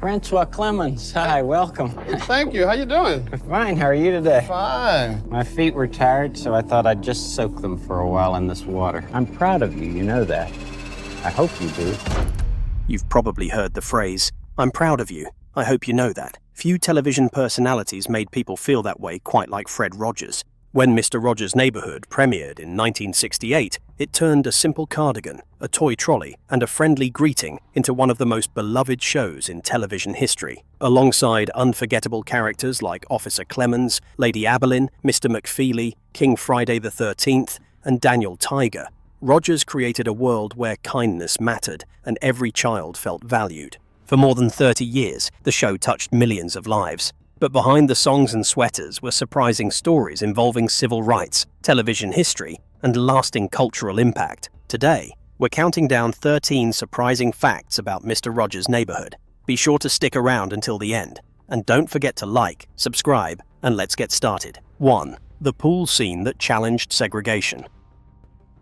Francois Clemmons. Hi, welcome. Thank you. How you doing? Fine. How are you today? Fine. My feet were tired, so I thought I'd just soak them for a while in this water. I'm proud of you, you know that. I hope you do. You've probably heard the phrase, "I'm proud of you. I hope you know that." Few television personalities made people feel that way quite like Fred Rogers. When Mr. Rogers' Neighborhood premiered in 1968, it turned a simple cardigan, a toy trolley, and a friendly greeting into one of the most beloved shows in television history. Alongside unforgettable characters like Officer Clemmons, Lady Aberlin, Mr. McFeely, King Friday XIII, and Daniel Tiger, Rogers created a world where kindness mattered and every child felt valued. For more than 30 years, the show touched millions of lives. But behind the songs and sweaters were surprising stories involving civil rights, television history, and lasting cultural impact. Today, we're counting down 13 surprising facts about Mr. Rogers' Neighborhood. Be sure to stick around until the end. And don't forget to like, subscribe, and let's get started. 1. The pool scene that challenged segregation.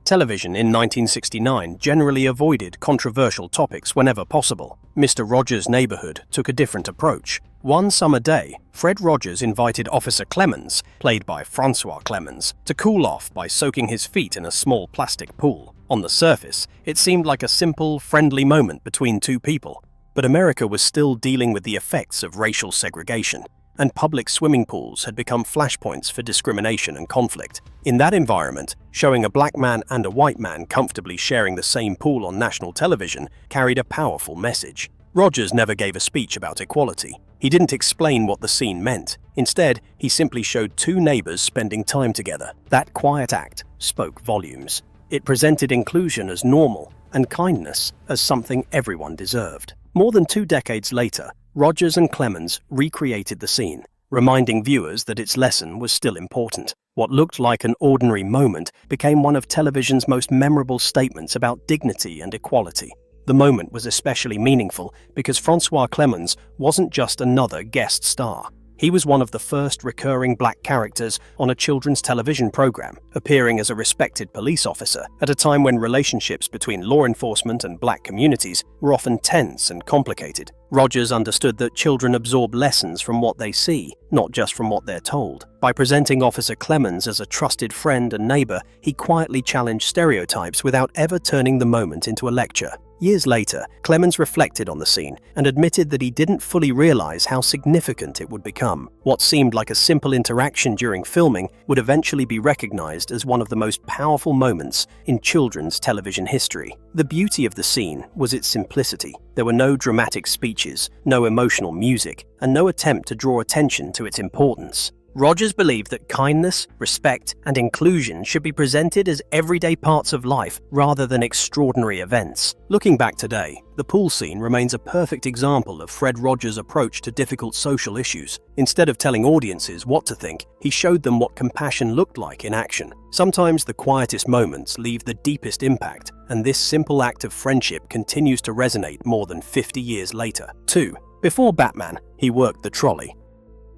Television in 1969 generally avoided controversial topics whenever possible. Mr. Rogers' Neighborhood took a different approach. One summer day, Fred Rogers invited Officer Clemmons, played by Francois Clemmons, to cool off by soaking his feet in a small plastic pool. On the surface, it seemed like a simple, friendly moment between two people. But America was still dealing with the effects of racial segregation, and public swimming pools had become flashpoints for discrimination and conflict. In that environment, showing a black man and a white man comfortably sharing the same pool on national television carried a powerful message. Rogers never gave a speech about equality. He didn't explain what the scene meant. Instead, he simply showed two neighbors spending time together. That quiet act spoke volumes. It presented inclusion as normal and kindness as something everyone deserved. More than 2 decades later, Rogers and Clemmons recreated the scene, reminding viewers that its lesson was still important. What looked like an ordinary moment became one of television's most memorable statements about dignity and equality. The moment was especially meaningful because Francois Clemmons wasn't just another guest star. He was one of the first recurring black characters on a children's television program, appearing as a respected police officer at a time when relationships between law enforcement and black communities were often tense and complicated. Rogers understood that children absorb lessons from what they see, not just from what they're told. By presenting Officer Clemmons as a trusted friend and neighbor, he quietly challenged stereotypes without ever turning the moment into a lecture. Years later, Clemmons reflected on the scene and admitted that he didn't fully realize how significant it would become. What seemed like a simple interaction during filming would eventually be recognized as one of the most powerful moments in children's television history. The beauty of the scene was its simplicity. There were no dramatic speeches, no emotional music, and no attempt to draw attention to its importance. Rogers believed that kindness, respect, and inclusion should be presented as everyday parts of life rather than extraordinary events. Looking back today, the pool scene remains a perfect example of Fred Rogers' approach to difficult social issues. Instead of telling audiences what to think, he showed them what compassion looked like in action. Sometimes the quietest moments leave the deepest impact, and this simple act of friendship continues to resonate more than 50 years later. 2. Before Batman, he worked the trolley.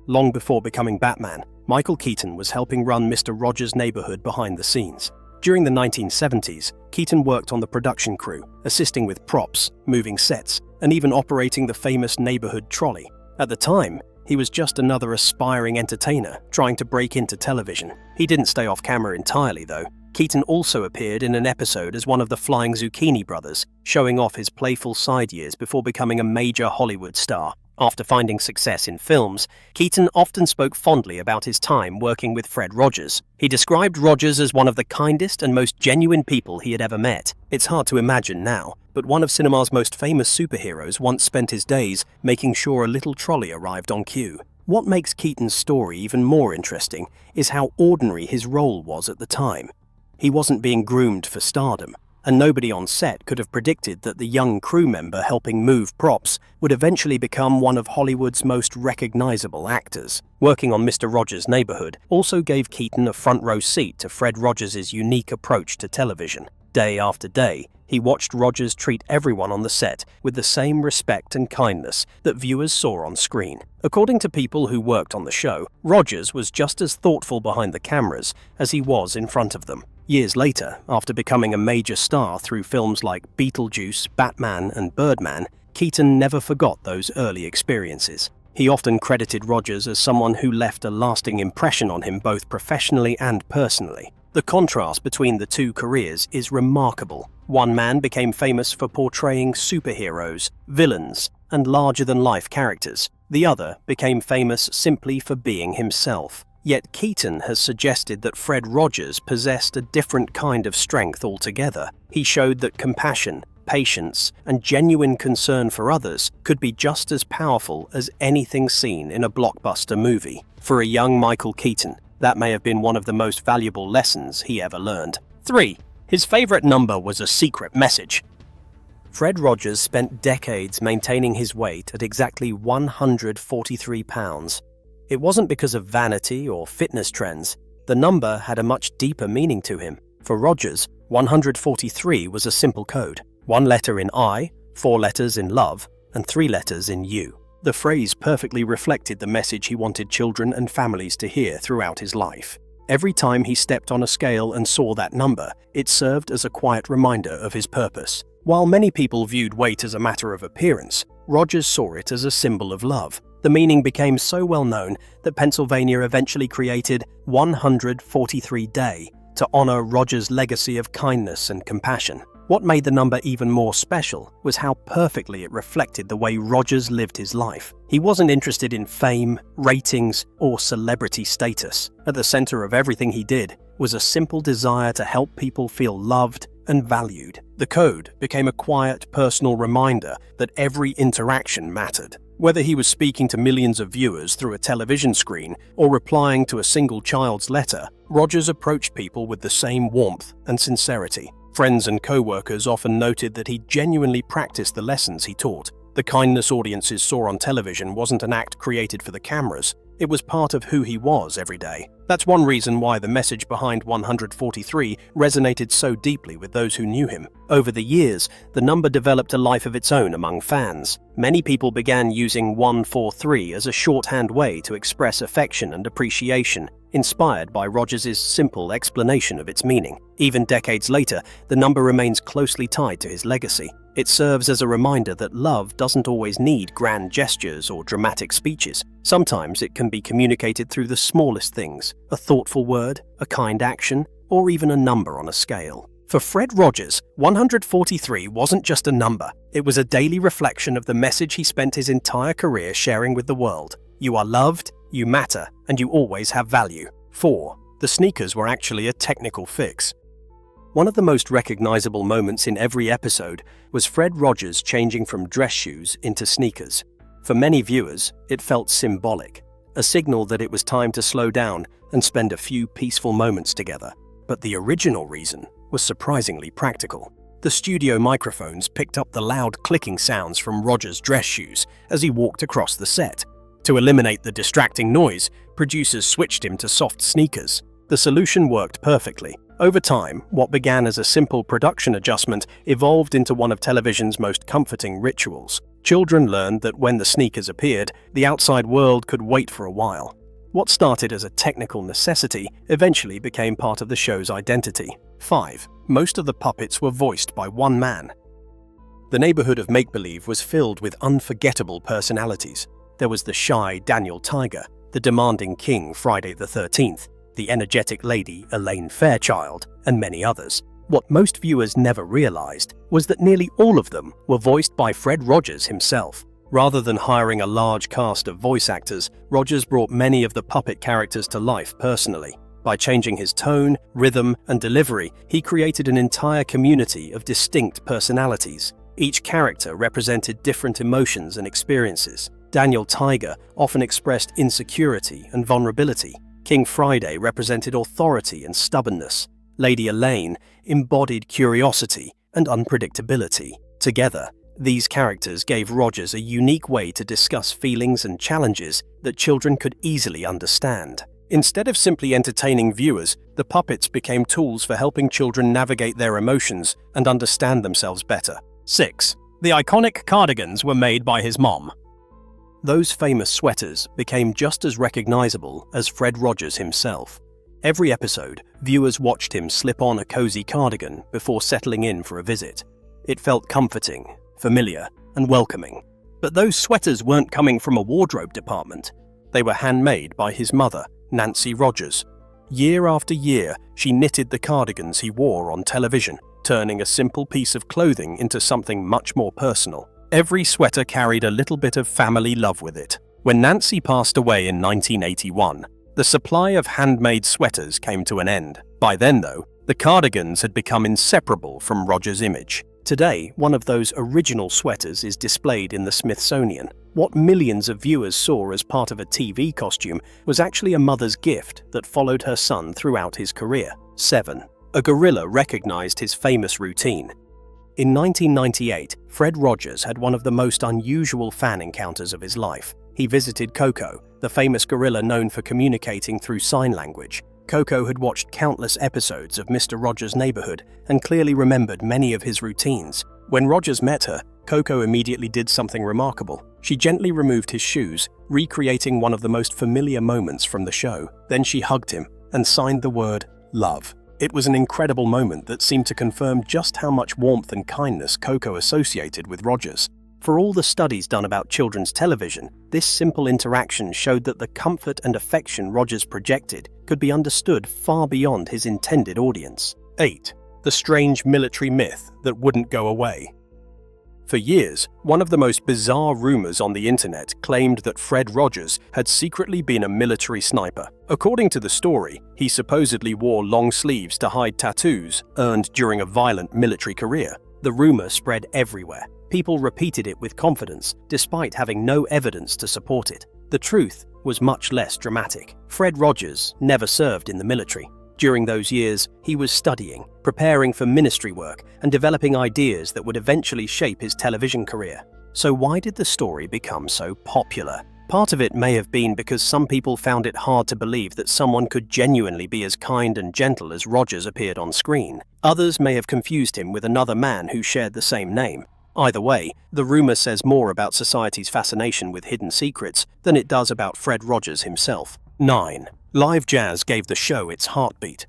Long before becoming Batman, Michael Keaton was helping run Mr. Rogers' Neighborhood behind the scenes. During the 1970s, Keaton worked on the production crew, assisting with props, moving sets, and even operating the famous neighborhood trolley. At the time, he was just another aspiring entertainer trying to break into television. He didn't stay off camera entirely, though. Keaton also appeared in an episode as one of the Flying Zucchini brothers, showing off his playful side years before becoming a major Hollywood star. After finding success in films, Keaton often spoke fondly about his time working with Fred Rogers. He described Rogers as one of the kindest and most genuine people he had ever met. It's hard to imagine now, but one of cinema's most famous superheroes once spent his days making sure a little trolley arrived on cue. What makes Keaton's story even more interesting is how ordinary his role was at the time. He wasn't being groomed for stardom, and nobody on set could have predicted that the young crew member helping move props would eventually become one of Hollywood's most recognizable actors. Working on Mr. Rogers' Neighborhood also gave Keaton a front-row seat to Fred Rogers' unique approach to television. Day after day, he watched Rogers treat everyone on the set with the same respect and kindness that viewers saw on screen. According to people who worked on the show, Rogers was just as thoughtful behind the cameras as he was in front of them. Years later, after becoming a major star through films like Beetlejuice, Batman, and Birdman, Keaton never forgot those early experiences. He often credited Rogers as someone who left a lasting impression on him both professionally and personally. The contrast between the two careers is remarkable. One man became famous for portraying superheroes, villains, and larger-than-life characters. The other became famous simply for being himself. Yet Keaton has suggested that Fred Rogers possessed a different kind of strength altogether. He showed that compassion, patience, and genuine concern for others could be just as powerful as anything seen in a blockbuster movie. For a young Michael Keaton, that may have been one of the most valuable lessons he ever learned. 3. His favorite number was a secret message. Fred Rogers spent decades maintaining his weight at exactly 143 pounds. It wasn't because of vanity or fitness trends. The number had a much deeper meaning to him. For Rogers, 143 was a simple code. 1 letter in I, 4 letters in love, and 3 letters in you. The phrase perfectly reflected the message he wanted children and families to hear throughout his life. Every time he stepped on a scale and saw that number, it served as a quiet reminder of his purpose. While many people viewed weight as a matter of appearance, Rogers saw it as a symbol of love. The meaning became so well known that Pennsylvania eventually created 143 Day to honor Rogers' legacy of kindness and compassion. What made the number even more special was how perfectly it reflected the way Rogers lived his life. He wasn't interested in fame, ratings, or celebrity status. At the center of everything he did was a simple desire to help people feel loved and valued. The code became a quiet, personal reminder that every interaction mattered. Whether he was speaking to millions of viewers through a television screen or replying to a single child's letter, Rogers approached people with the same warmth and sincerity. Friends and co-workers often noted that he genuinely practiced the lessons he taught. The kindness audiences saw on television wasn't an act created for the cameras. It was part of who he was every day. That's one reason why the message behind 143 resonated so deeply with those who knew him. Over the years, the number developed a life of its own among fans. Many people began using 143 as a shorthand way to express affection and appreciation, inspired by Rogers' simple explanation of its meaning. Even decades later, the number remains closely tied to his legacy. It serves as a reminder that love doesn't always need grand gestures or dramatic speeches. Sometimes it can be communicated through the smallest things, a thoughtful word, a kind action, or even a number on a scale. For Fred Rogers, 143 wasn't just a number. It was a daily reflection of the message he spent his entire career sharing with the world. You are loved, you matter, and you always have value. 4. The sneakers were actually a technical fix. One of the most recognizable moments in every episode was Fred Rogers changing from dress shoes into sneakers. For many viewers, it felt symbolic, a signal that it was time to slow down and spend a few peaceful moments together. But the original reason was surprisingly practical. The studio microphones picked up the loud clicking sounds from Rogers' dress shoes as he walked across the set. To eliminate the distracting noise, producers switched him to soft sneakers. The solution worked perfectly. Over time, what began as a simple production adjustment evolved into one of television's most comforting rituals. Children learned that when the sneakers appeared, the outside world could wait for a while. What started as a technical necessity eventually became part of the show's identity. 5. Most of the puppets were voiced by one man. The neighborhood of make-believe was filled with unforgettable personalities. There was the shy Daniel Tiger, the demanding king Friday the 13th, the energetic lady Elaine Fairchild, and many others. What most viewers never realized was that nearly all of them were voiced by Fred Rogers himself. Rather than hiring a large cast of voice actors, Rogers brought many of the puppet characters to life personally. By changing his tone, rhythm, and delivery, he created an entire community of distinct personalities. Each character represented different emotions and experiences. Daniel Tiger often expressed insecurity and vulnerability. King Friday represented authority and stubbornness. Lady Elaine embodied curiosity and unpredictability. Together, these characters gave Rogers a unique way to discuss feelings and challenges that children could easily understand. Instead of simply entertaining viewers, the puppets became tools for helping children navigate their emotions and understand themselves better. 6. The iconic cardigans were made by his mom. Those famous sweaters became just as recognizable as Fred Rogers himself. Every episode, viewers watched him slip on a cozy cardigan before settling in for a visit. It felt comforting, familiar, and welcoming. But those sweaters weren't coming from a wardrobe department. They were handmade by his mother, Nancy Rogers. Year after year, she knitted the cardigans he wore on television, turning a simple piece of clothing into something much more personal. Every sweater carried a little bit of family love with it. When Nancy passed away in 1981, the supply of handmade sweaters came to an end. By then, though, the cardigans had become inseparable from Rogers' image. Today, one of those original sweaters is displayed in the Smithsonian. What millions of viewers saw as part of a TV costume was actually a mother's gift that followed her son throughout his career. 7. A gorilla recognized his famous routine. In 1998, Fred Rogers had one of the most unusual fan encounters of his life. He visited Coco, the famous gorilla known for communicating through sign language. Coco had watched countless episodes of Mr. Rogers' Neighborhood and clearly remembered many of his routines. When Rogers met her, Coco immediately did something remarkable. She gently removed his shoes, recreating one of the most familiar moments from the show. Then she hugged him and signed the word love. It was an incredible moment that seemed to confirm just how much warmth and kindness Coco associated with Rogers. For all the studies done about children's television, this simple interaction showed that the comfort and affection Rogers projected could be understood far beyond his intended audience. 8. The strange military myth that wouldn't go away. For years, one of the most bizarre rumors on the internet claimed that Fred Rogers had secretly been a military sniper. According to the story, he supposedly wore long sleeves to hide tattoos earned during a violent military career. The rumor spread everywhere. People repeated it with confidence, despite having no evidence to support it. The truth was much less dramatic. Fred Rogers never served in the military. During those years, he was studying, preparing for ministry work, and developing ideas that would eventually shape his television career. So why did the story become so popular? Part of it may have been because some people found it hard to believe that someone could genuinely be as kind and gentle as Rogers appeared on screen. Others may have confused him with another man who shared the same name. Either way, the rumor says more about society's fascination with hidden secrets than it does about Fred Rogers himself. 9. Live jazz gave the show its heartbeat.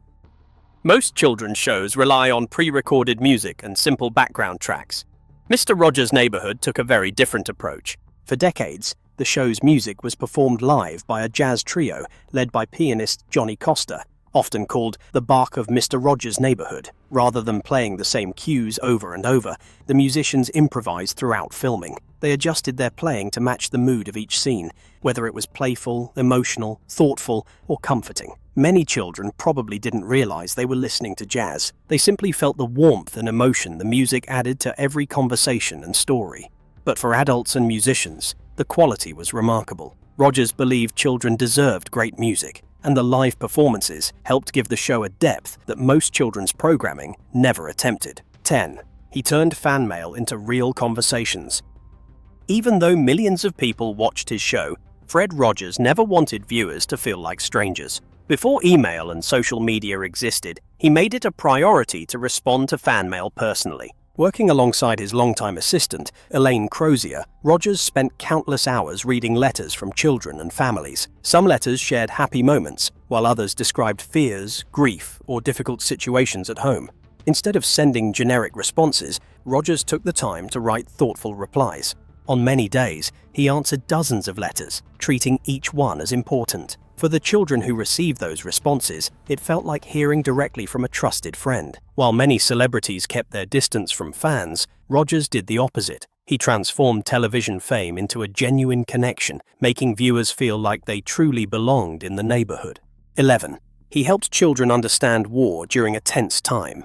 Most children's shows rely on pre-recorded music and simple background tracks. Mr. Rogers' Neighborhood took a very different approach. For decades, the show's music was performed live by a jazz trio led by pianist Johnny Costa, often called the Bach of Mr. Rogers' Neighborhood. Rather than playing the same cues over and over, the musicians improvised throughout filming. They adjusted their playing to match the mood of each scene, whether it was playful, emotional, thoughtful, or comforting. Many children probably didn't realize they were listening to jazz. They simply felt the warmth and emotion the music added to every conversation and story. But for adults and musicians, the quality was remarkable. Rogers believed children deserved great music, and the live performances helped give the show a depth that most children's programming never attempted. 10. He turned fan mail into real conversations. Even though millions of people watched his show, Fred Rogers never wanted viewers to feel like strangers. Before email and social media existed, he made it a priority to respond to fan mail personally. Working alongside his longtime assistant, Elaine Crozier, Rogers spent countless hours reading letters from children and families. Some letters shared happy moments, while others described fears, grief, or difficult situations at home. Instead of sending generic responses, Rogers took the time to write thoughtful replies. On many days, he answered dozens of letters, treating each one as important. For the children who received those responses, it felt like hearing directly from a trusted friend. While many celebrities kept their distance from fans, Rogers did the opposite. He transformed television fame into a genuine connection, making viewers feel like they truly belonged in the neighborhood. 11. He helped children understand war during a tense time.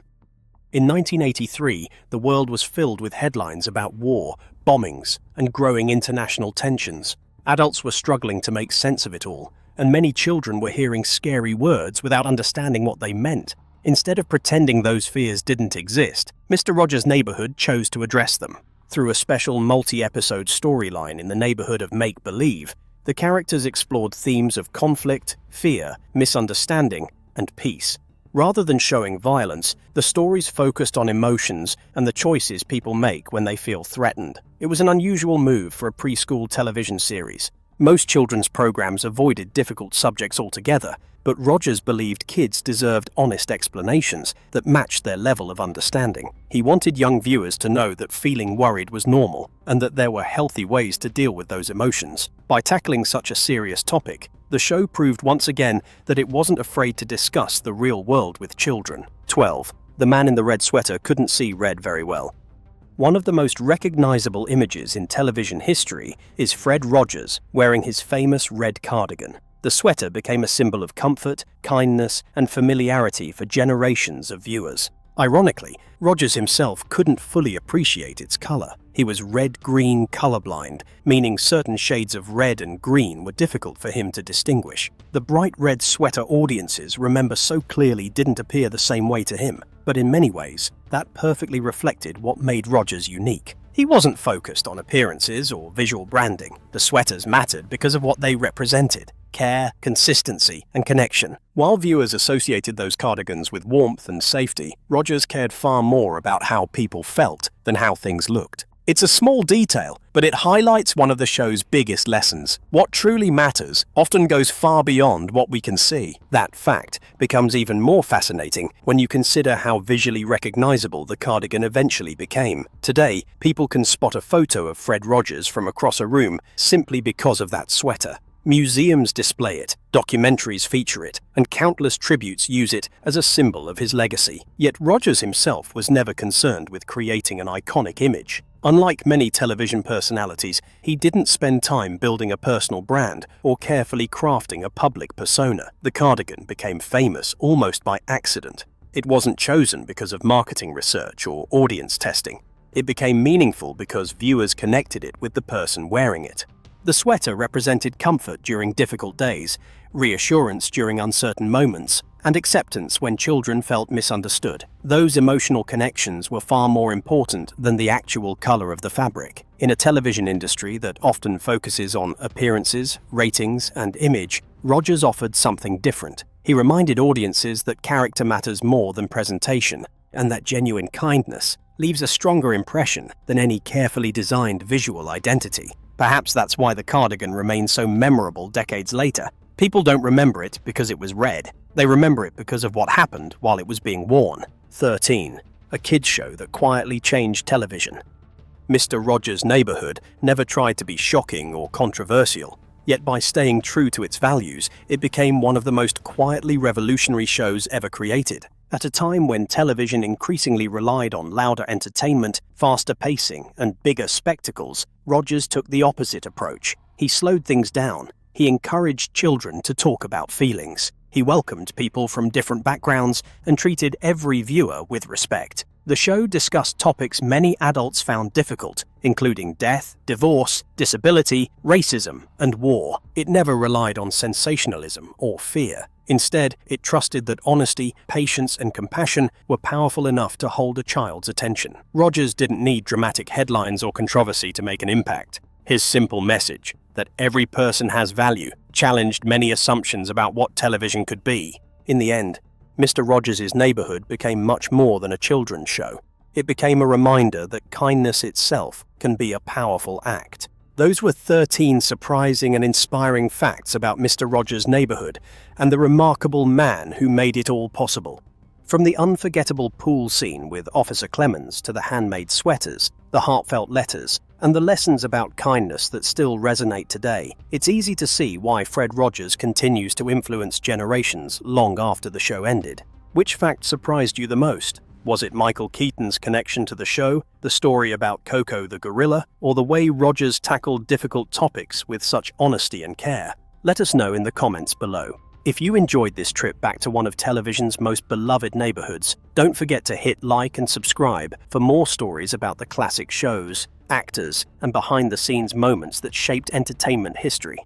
In 1983, the world was filled with headlines about war, bombings, and growing international tensions. Adults were struggling to make sense of it all, and many children were hearing scary words without understanding what they meant. Instead of pretending those fears didn't exist, Mr. Rogers' Neighborhood chose to address them. Through a special multi-episode storyline in the neighborhood of make-believe, the characters explored themes of conflict, fear, misunderstanding, and peace. Rather than showing violence, the stories focused on emotions and the choices people make when they feel threatened. It was an unusual move for a preschool television series. Most children's programs avoided difficult subjects altogether, but Rogers believed kids deserved honest explanations that matched their level of understanding. He wanted young viewers to know that feeling worried was normal and that there were healthy ways to deal with those emotions. By tackling such a serious topic, the show proved once again that it wasn't afraid to discuss the real world with children. 12. The man in the red sweater couldn't see red very well. One of the most recognizable images in television history is Fred Rogers wearing his famous red cardigan. The sweater became a symbol of comfort, kindness, and familiarity for generations of viewers. Ironically, Rogers himself couldn't fully appreciate its color. He was red-green colorblind, meaning certain shades of red and green were difficult for him to distinguish. The bright red sweater audiences remember so clearly didn't appear the same way to him, but in many ways, that perfectly reflected what made Rogers unique. He wasn't focused on appearances or visual branding. The sweaters mattered because of what they represented: care, consistency, and connection. While viewers associated those cardigans with warmth and safety, Rogers cared far more about how people felt than how things looked. It's a small detail, but it highlights one of the show's biggest lessons. What truly matters often goes far beyond what we can see. That fact becomes even more fascinating when you consider how visually recognizable the cardigan eventually became. Today, people can spot a photo of Fred Rogers from across a room simply because of that sweater. Museums display it, documentaries feature it, and countless tributes use it as a symbol of his legacy. Yet Rogers himself was never concerned with creating an iconic image. Unlike many television personalities, he didn't spend time building a personal brand or carefully crafting a public persona. The cardigan became famous almost by accident. It wasn't chosen because of marketing research or audience testing. It became meaningful because viewers connected it with the person wearing it. The sweater represented comfort during difficult days, reassurance during uncertain moments, and acceptance when children felt misunderstood. Those emotional connections were far more important than the actual color of the fabric. In a television industry that often focuses on appearances, ratings, and image, Rogers offered something different. He reminded audiences that character matters more than presentation, and that genuine kindness leaves a stronger impression than any carefully designed visual identity. Perhaps that's why the cardigan remains so memorable decades later. People don't remember it because it was red. They remember it because of what happened while it was being worn. 13. A kids' show that quietly changed television. Mr. Rogers' Neighborhood never tried to be shocking or controversial. Yet by staying true to its values, it became one of the most quietly revolutionary shows ever created. At a time when television increasingly relied on louder entertainment, faster pacing, and bigger spectacles, Rogers took the opposite approach. He slowed things down. He encouraged children to talk about feelings. He welcomed people from different backgrounds and treated every viewer with respect. The show discussed topics many adults found difficult, including death, divorce, disability, racism, and war. It never relied on sensationalism or fear. Instead, it trusted that honesty, patience, and compassion were powerful enough to hold a child's attention. Rogers didn't need dramatic headlines or controversy to make an impact. His simple message, that every person has value, challenged many assumptions about what television could be. In the end, Mr. Rogers' Neighborhood became much more than a children's show. It became a reminder that kindness itself can be a powerful act. Those were 13 surprising and inspiring facts about Mr. Rogers' Neighborhood and the remarkable man who made it all possible. From the unforgettable pool scene with Officer Clemmons to the handmade sweaters, the heartfelt letters, and the lessons about kindness that still resonate today, it's easy to see why Fred Rogers continues to influence generations long after the show ended. Which fact surprised you the most? Was it Michael Keaton's connection to the show, the story about Coco the gorilla, or the way Rogers tackled difficult topics with such honesty and care? Let us know in the comments below. If you enjoyed this trip back to one of television's most beloved neighborhoods, don't forget to hit like and subscribe for more stories about the classic shows, actors, and behind-the-scenes moments that shaped entertainment history.